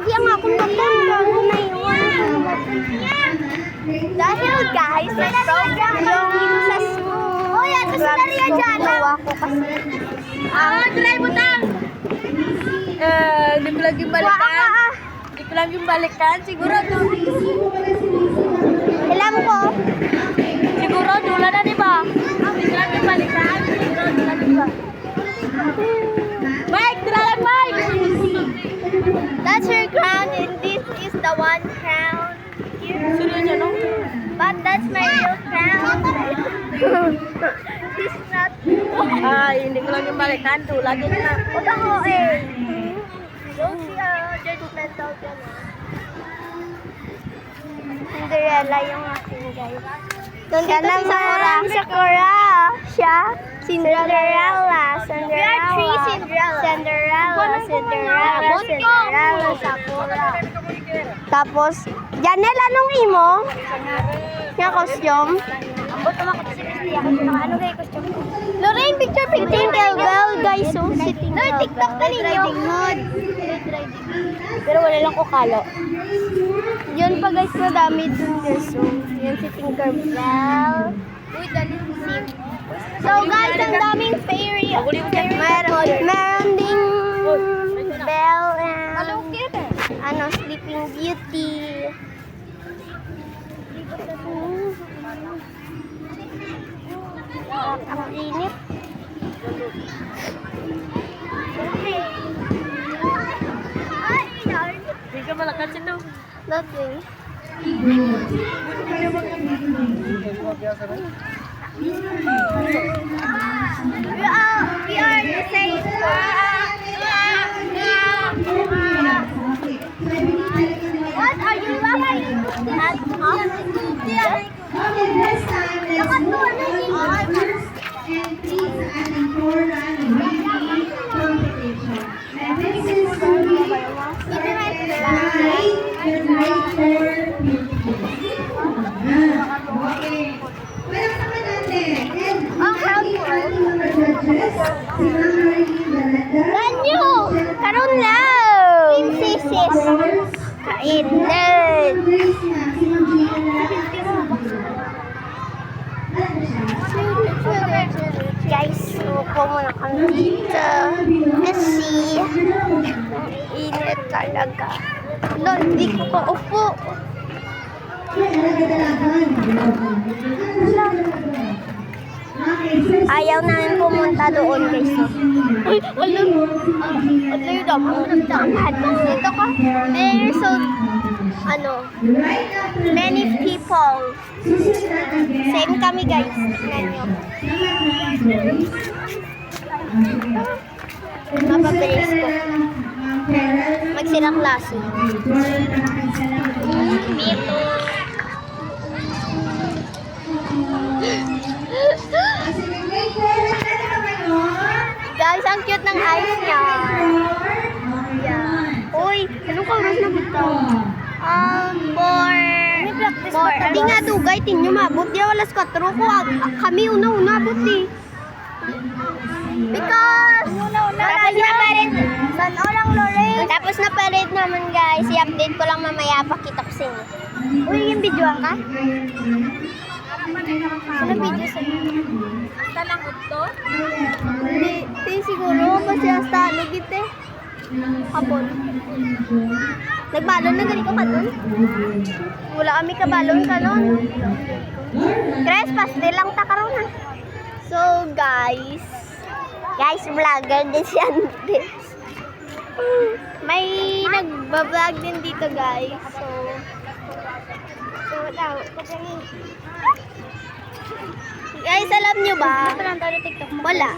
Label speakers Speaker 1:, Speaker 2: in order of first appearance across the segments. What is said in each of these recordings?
Speaker 1: lagi ang akong pagkanda. Dahil guys, nag-program yung sa school. Oh, yan. Gusto na rin dyan. Ako kasi.
Speaker 2: Try mo tang! Di ko lang yung balikan. Di ko lang yung balikan. Siguro to.
Speaker 1: Alam ko.
Speaker 2: Siguro dula na, di ba? Di ko lang yung balikan. Siguro dula, di ba? Mike! Dulalan, Mike!
Speaker 1: That's her crown and this is the one crown.
Speaker 2: Sunod niya, no?
Speaker 1: But that's my real crown. This is not.
Speaker 2: Hindi ko lang yung balikan. Dula, din na.
Speaker 1: Huwag ako eh. Don't see judgmental ka na. Cinderella yung aking guys. Siya lang Sakura. Siya? Cinderella. We are three Cinderella. Cinderella. Sakura. Tapos, Janelle, anong imo? Yung costume?
Speaker 2: Ambot naman ko si Christy. Ako siya naka ano kayo costume ko.
Speaker 1: Lorraine, picture. Well, guys, so sitting down. TikTok na ninyo.
Speaker 2: Pero wala lang ko kalo.
Speaker 1: Yun pa guys, madami dun guys. So, yun si Tinkerbell. So guys, ang daming fairy. Meron ding Belle and Sleeping Beauty. Ang init.
Speaker 2: Hindi ka malakan siya, no?
Speaker 1: Nothing. We are the same. What are you laughing at? Ganyo! Karon lang! Princesses! Kainan! Guys, upo muna kami dito. Kasi, init talaga. No, hindi ko pa upo. Ayaw namin pumunta doon, guys. Uy, wala. Wala yun ako. Dito ka. There's so, many people. Same kami, guys. Tingnan nyo. Mapabilis ko. Magsilang klase. Mito. Guys, ang cute ng eyes niya. Yeah. Uy, anong oras na bito? Di nga dugay, tinyo mabot. Di walas 4 ko. Kami una-una abot eh. Because, tapos na parade. Sana lang, Lorraine. Tapos na parade naman, guys. I-update ko lang mamaya. Pakita ko sa inyo. Uy, yung videoan ka? Ano video sa inyo?
Speaker 2: Hasta lang ito?
Speaker 1: Hindi siguro. Kasi hasta lugit eh. Kapon. Nagbalon na ganito ka dun? Wala kami kabalon ka nun. Chris, pastel lang takaroon ha. So guys, vlogger din si Andres. May nagbablog din dito guys. So wala. Guys, alam nyo ba? Wala.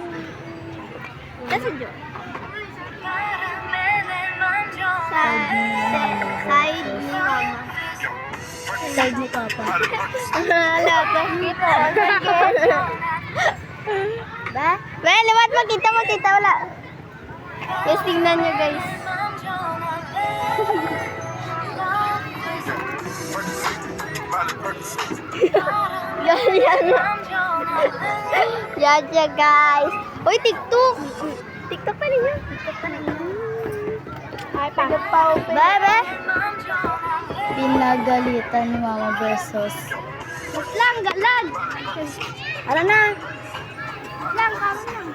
Speaker 1: Kasi Diyo. Side ni Mama.
Speaker 2: Side ni Papa.
Speaker 1: Halata. Ba? Well, liwat makita wala. Guys, tingnan nyo guys. Yan siya guys. Uy, TikTok. TikTok pa rin yan. Ay, pa. Bebe!
Speaker 2: Pinagalitan ni Mama versus.
Speaker 1: Lang, galag! Ara na! Lang, kamo lang.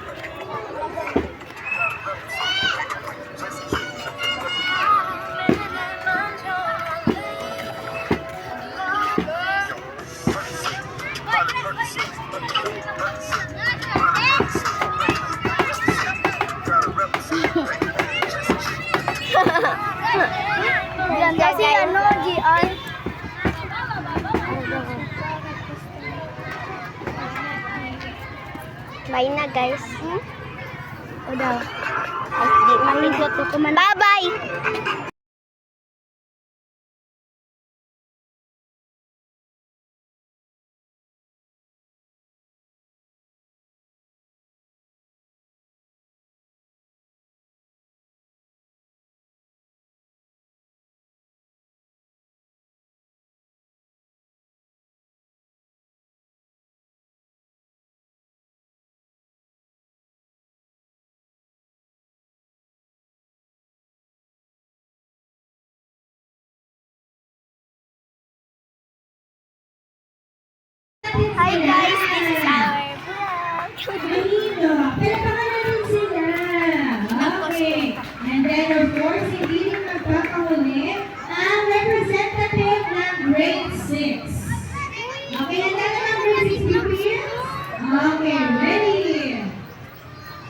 Speaker 1: Kasi ano, GR? Bye na guys. O daw. Di mahigot ko man. Bye-bye! Hi guys, this is our vlog.
Speaker 3: Okay. And then of course, hindi rin magpapahuli ang representative ng grade 6. Okay, nandiyan na ng grade 6 people? Okay, ready?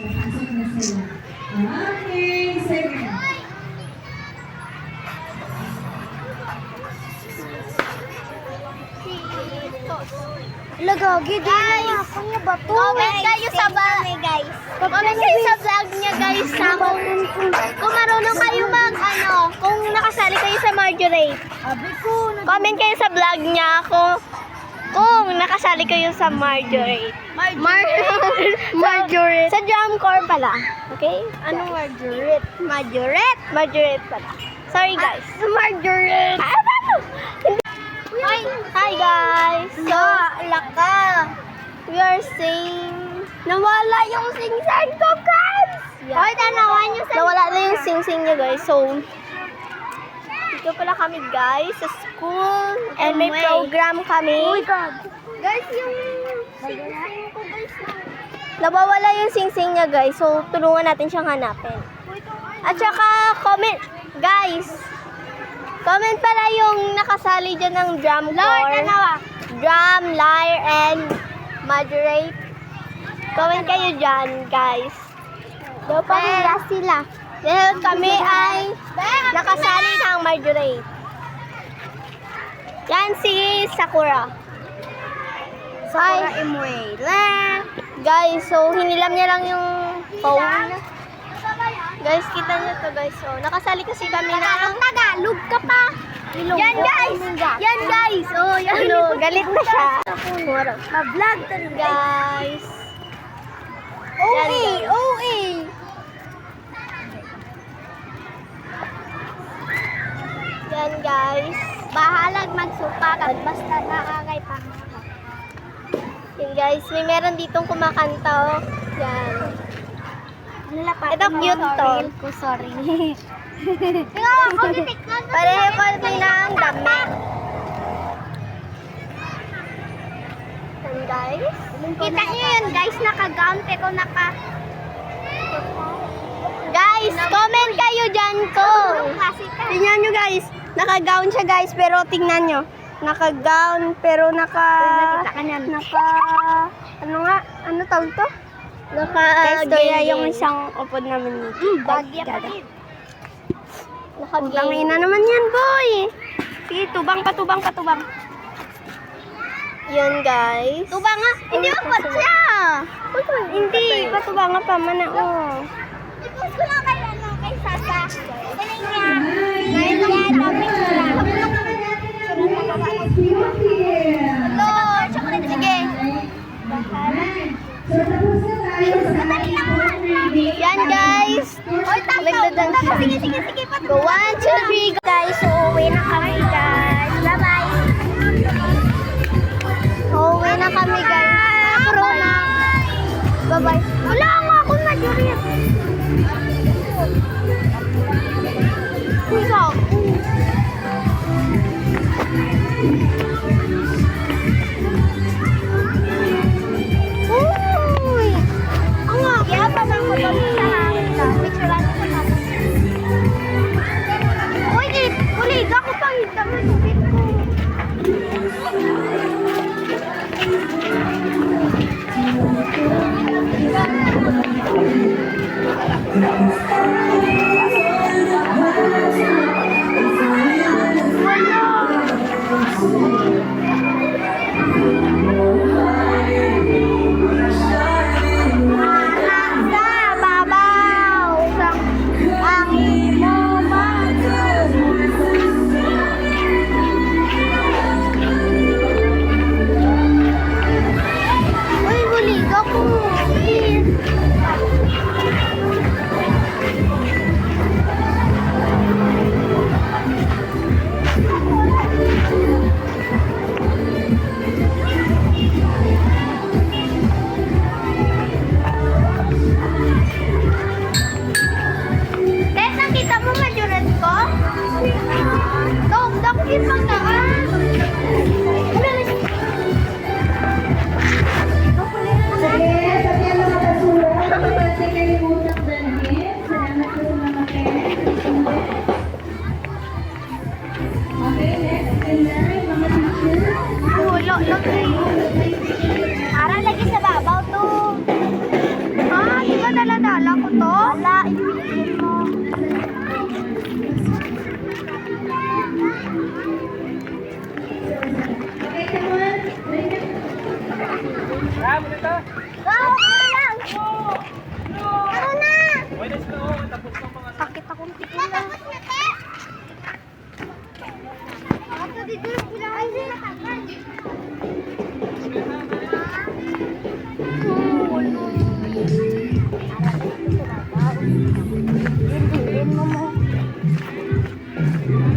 Speaker 3: Papasok na sila. Okay, second.
Speaker 1: Lagagi, guys. Comment kayo sa vlog, guys. Comment kayo sa vlog niya, guys. Kung marunong kayo kung nakasali kayo sa Marjorie. Comment kayo sa vlog niya kung nakasali kayo sa Marjorie. Marjorie. Sa drum corps pala. Okay? Anong Marjorie? Marjorie pala. Sorry, guys. Marjorie. Hi guys! So, laka! We are sing... Nawala yung sing-sing ko, guys! Yeah. Hoy, tanawan nyo sa... Nawala na yung sing-sing nyo, guys. So, dito pala kami, guys, sa school. And may program kami. Oh my God! Guys, yung sing-sing ko, guys. Nawawala yung sing-sing niya, guys. So, tulungan natin siyang hanapin. At saka, comment, guys! Comment pala yung nakasali dyan ng drum corps. Drum, lyre, and Marjorie. Comment kayo dyan, guys. Daw pa sila. Dahil kami ay nakasali ng Marjorie. Yan si Sakura. Sakura Imue. Guys, so hinilam niya lang yung phone. Guys, kita nyo to, guys. So, nakasali kasi kami na... Tagalog ka pa! Yan, guys! Yan, guys! Oh, yan. Galit na siya. Ma-vlog to rin, guys. OA! Yan, guys. Bahalag magsupakan. Basta nakakaitang. Yan, guys. May meron ditong kumakanta, oh. Yan. Ito cute to. Sorry. Pareho ko na ang damit. And guys, kita nyo yun guys, naka-gown pero Guys, comment kayo dyan ko. Tingnan nyo guys, naka-gown siya guys pero tingnan nyo. Naka-gown pero ano tawag to? Naka-gaya yung isang upod namin nito. Bagya pa rin. Naka-gaya na naman yan, boy. Sige, tubang. Yun, guys. Tubang nga. Hindi upod siya. Hindi, patubang nga pa man. I-post ko lang kay Sasa. Galing niya. Ngayon niya, topic siya. Sige. Yan guys. Nagdadan siya. Sige. Go 1, 2, 3 guys. So, uwi na kami guys. Bye-bye. Uwi na kami guys. Corona. Bye-bye. Wala nga akong Marjorie.
Speaker 3: mga teacher.
Speaker 1: Ulo, lagi. Para lagi sa babaw to. Ah, di ba dala-dala ko to? Wala, ipigil mo.
Speaker 3: Okay, come on.
Speaker 1: Wow, ano lang? Ano na? Sakit akong tigil lang. Ako dito yung kailangan din nakakan. Dindin mo mo.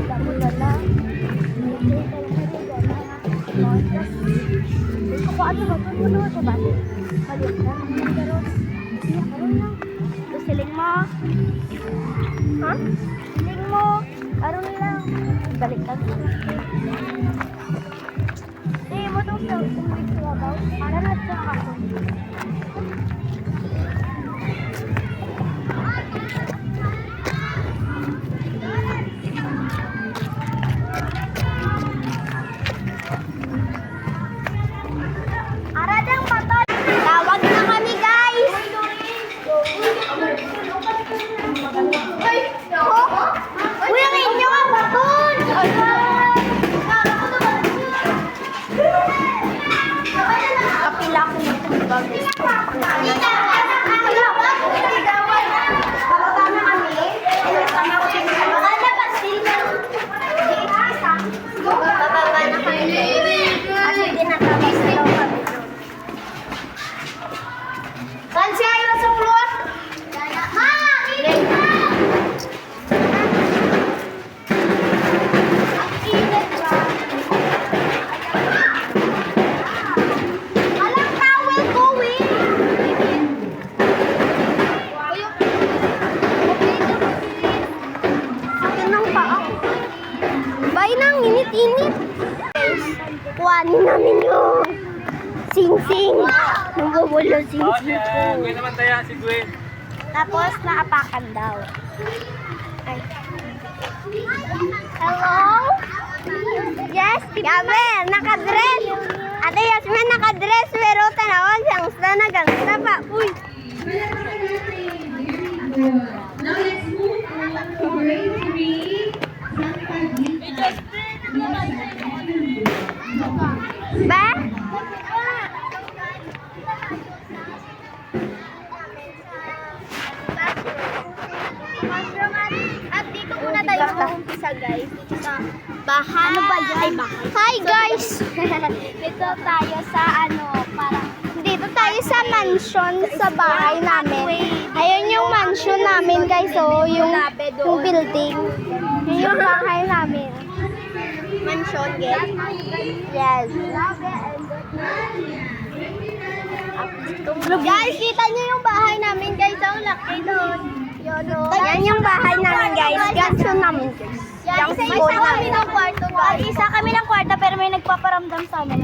Speaker 1: Dala-dala. Ako ano ba? Ano ba ba? Maliit na. Karon. Siya karon lang. Siling mo. Ha? Siling mo. Karon lang. Balik ka. Eh, mo tong sa umig sa babaw. Para na sa ako. Aradang patol. Tawag na kami, guys. Uy, ang inyo nga patol. Kapila ko nito, guys. Bababa na kami. Bababa na kami. Kasi dinatapos na daw kami. Kansi ayo sa ulot. Ma, init na. Init ba? Alang towel going. Akin ng paa. Bay nang init-init. Kuhanin namin yung sing-sing. Nambubulo sing-sing ko.
Speaker 4: Gwen naman tayo, si Gwen.
Speaker 1: Tapos, naapakan daw. Ay. Hello? Yes? Gabi, nakadress. Ate Yasmin, nakadress. Pero tanawag, gangsta na gangsta pa. Uy.
Speaker 3: Now let's move on to grade 3. Santa Gita.
Speaker 1: Ba? At dito muna tayo mag-umpisa, guys. Dito sa bahay. Ano ba yan? Ay, bahay. Hi, guys! Dito tayo sa parang... Dito tayo sa mansion sa bahay namin. Ayun yung mansion namin, guys. Oh, yung building. Yun yung bahay namin. Mansion, guys? Yes. Guys, kita niyo yung bahay namin, guys. Ang laki doon. Yan yung bahay namin, guys. Ganso namin, guys. Yung school namin. Isa kami ng kwarto, pero may nagpaparamdam sa amin.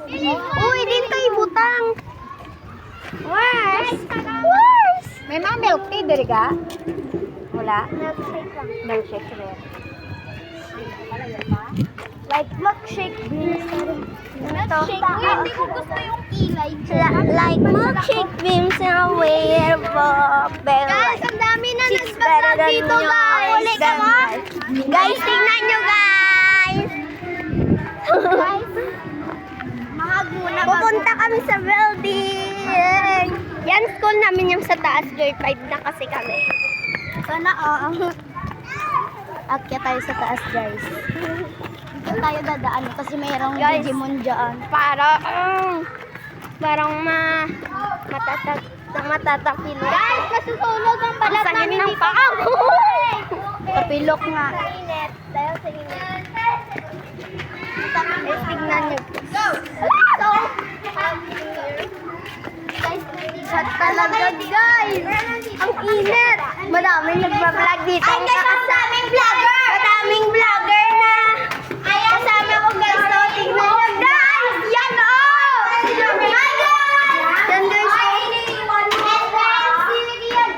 Speaker 1: Uy, din tayo butang. Where's? May mga milk tea, dali ka? Wala? Milkshake lang. Milkshake lang. Like milkshake beans. Milkshake. Uy, hindi ko gusto yung kilay. Like milkshake beans na wear guys, ang dami na nagbasag dito, guys. Guys, tingnan nyo, guys. Pupunta kami sa building. Yan, school namin yung sa taas. Grade 5 na kasi kami. Sana, akyat tayo sa taas, guys. Dito tayo dadaan kasi mayroong Digimon dyan. Parang matatakil. Guys, nasusunog ang balat namin ng paa. Kapilok nga. Dahil sa init. Guys, tignan nyo. Go! So, guys, hot talaga, guys. Ang init. Madaming nagbablog dito. Ay, guys, ang daming vlogger. Madaming vlogger na. Kasama ko, guys. So, tignan nyo, guys. Yan, oh! Yan, guys.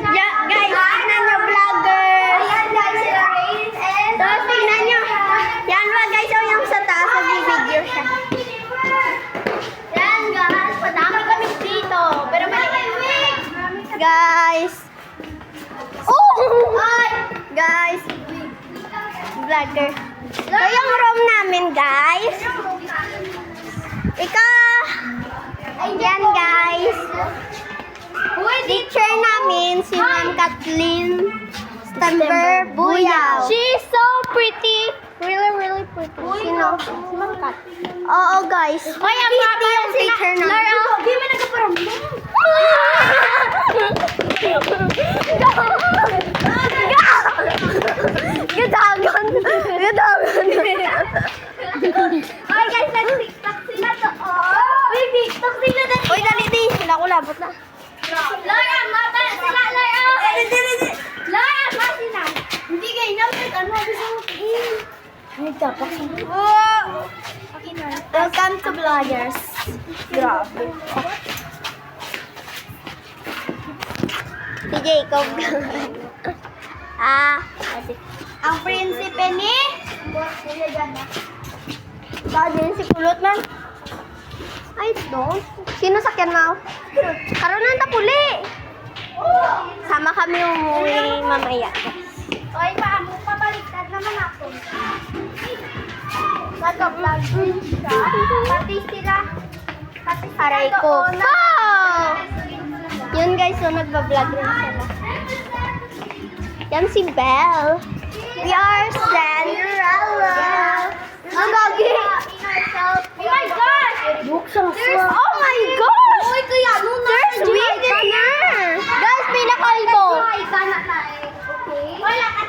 Speaker 1: Guys, tignan nyo, vlogger. Ayan, guys, sila Rain and... So, tignan nyo. Yan ba, guys, oh, yung vlogger. Ito yung room namin, guys. Ayan, guys. Teacher namin, si Ma'am Kathleen Stember Buyaw.
Speaker 2: She's so pretty.
Speaker 1: Really, really pretty. Sino? Si Ma'am Kat. Oo, guys.
Speaker 2: Hoy, ang papa
Speaker 1: yung teacher namin.
Speaker 2: Lara, di mo nagkaparamdam.
Speaker 1: Gadagan.
Speaker 2: Hoy, guys, nag-tiktok sila to. Uy, tiktok sila na.
Speaker 1: Uy, dali di. Wala ko labot na.
Speaker 2: Lara, mata sila, Lara. Lara, mata sila. Hindi kayo namin. Ano, gusto mo? Nagtapak.
Speaker 1: Welcome to Vloggers. Grabe. Si Jacob. Ang prinsipe ni? Bakit si Kulot man? I don't. Sino sakyan mo? Karoon ng tapuli. Sama kami umuwi mamaya.
Speaker 2: Hoy, papaliktad naman ako.
Speaker 1: Nag-vlog siya.
Speaker 2: Pati sila.
Speaker 1: Aray ko. Yun guys, so nagbablog rin sila. Yan si Belle. We are Cinderella. Ang gagi.
Speaker 2: Oh my gosh!
Speaker 1: Oh my gosh!
Speaker 2: Uy, kaya nung
Speaker 1: There's wig na. Guys, pinakalbo.
Speaker 2: Wala ka.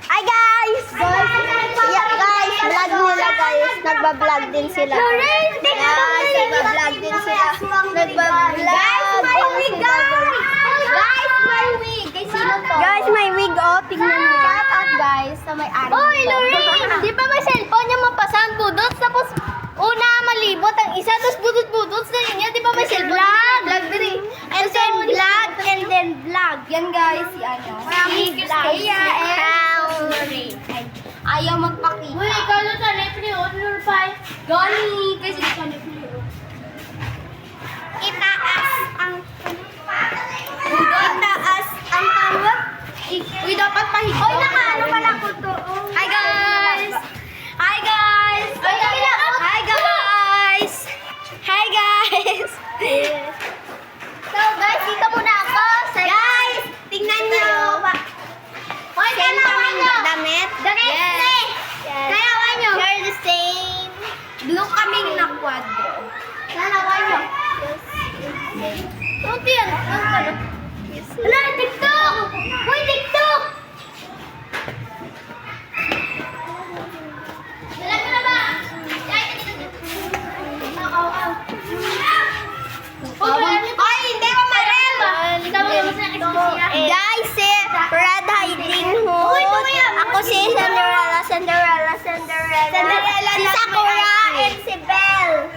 Speaker 1: Hi guys! Yeah, guys, vlog nila guys. Nagbablog din sila. Guys, nagbablog din sila. Nagbablog.
Speaker 2: Guys, may wig, guys! Guys, may wig! Kay sino to?
Speaker 1: Guys, may wig oh. Tingnan niyo.
Speaker 2: Shout out guys sa may-ari.
Speaker 1: Hoy, Lorraine!
Speaker 2: Di ba may cellphone niya mapasan budots? Tapos una malibot ang isa, tapos budots na niya. Di ba may cellphone?
Speaker 1: Vlog din.
Speaker 2: And then vlog, and then vlog. Yan guys, si ano.
Speaker 1: Si
Speaker 2: Kaya
Speaker 1: Lorraine.
Speaker 2: ayaw magpakita. Uy, ikaw na sa Netflix, order pa. Gani, kasi sa Netflix.
Speaker 1: Itaas ang tawag.
Speaker 2: Uy, dapat pahigo.
Speaker 1: Hoy, nakaano pala ko to.
Speaker 2: Hi guys! Hi guys!
Speaker 1: Hi guys! Hi guys!
Speaker 2: So guys, dito muna ako.
Speaker 1: Guys, tingnan niyo.
Speaker 2: Hoy,
Speaker 1: Same
Speaker 2: dalawa
Speaker 1: kaming
Speaker 2: nyo.
Speaker 1: damit.
Speaker 2: Yes. Dalawa nyo.
Speaker 1: They're the same.
Speaker 2: Blue kaming na quadro. Dalawa nyo. Kunti yan. Wala, TikTok! Uy, TikTok! Wala ka na ba?
Speaker 1: Ay, hindi ko ma-rem. Guys, si Red Hiding Hood. Ako si Cinderella. Si Sakura and si Belle.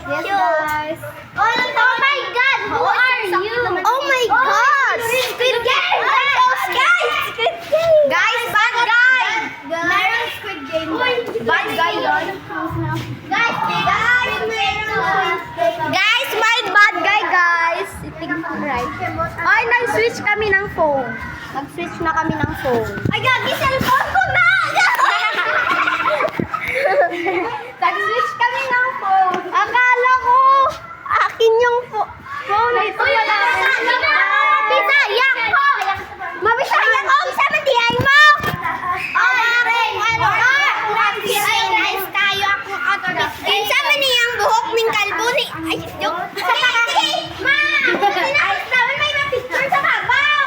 Speaker 2: Yes, guys. Oh my God! Who are you?
Speaker 1: Oh my God!
Speaker 2: Squid Game!
Speaker 1: Guys! Guys, bad guy!
Speaker 2: Meron Squid Game.
Speaker 1: Bad guy yun. Guys, may bad guy, guys. Itignan ko right. Ay, nag-switch kami ng phone. Nag-switch na kami ng phone. Ay, gagi, cellphone ko na! Nag-switch kami ng phone. Akala ko, akin yung phone. Ito
Speaker 2: Uy, wala ka na.
Speaker 1: Bisayak ko! Mabisayak ko! Sa mandihay mo! Nice tayo ako autobit. Kinsa man niyang buhok ning kalbo ni... Ay, yung... Ma! Nice naman may na-picture sa babaw!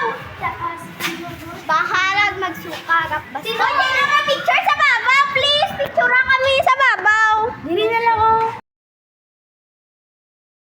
Speaker 1: Bahalag magsuka. Basta...